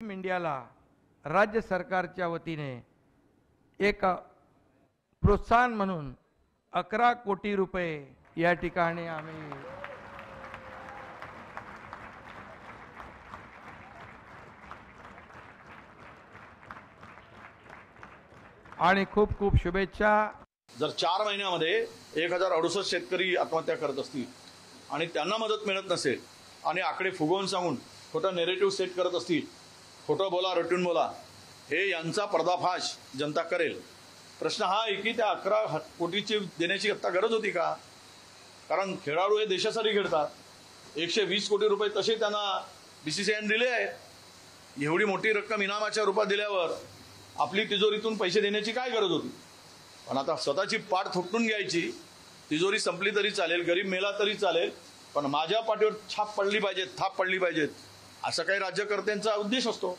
इंडियाला राज्य सरकारच्या वतीने एक प्रोत्साहन म्हणून 11 कोटी रुपये या ठिकाणी आम्ही आणि खूप खूप शुभेच्छा। जर 4 महिन्यामध्ये 1068 शेतकरी आत्महत्या करत असतील आणि त्यांना मदत मिळत नसेल आणि आकडे फुगवून सांगून खोटा नेरेटिव्ह सेट करत असतील, खोटं बोला रटून बोला, हे यांचा पर्दाफाश जनता करेल। प्रश्न हा आहे की त्या 11 कोटीची देण्याची आता गरज होती का? कारण खेळाडू हे देशासाठी खेळतात। 120 कोटी रुपये तसे त्यांना बीसीसीआयने दिले आहेत। एवढी मोठी रक्कम इनामाच्या रूपात दिल्यावर आपली तिजोरीतून पैसे देण्याची काय गरज होती? पण आता स्वतःची पाठ थोपटून घ्यायची। तिजोरी संपली तरी चालेल, गरीब मेला तरी चालेल, पण माझ्या पाठीवर छाप पडली पाहिजे, थाप पडली पाहिजेत, असा काही राज्यकर्त्यांचा उद्देश असतो।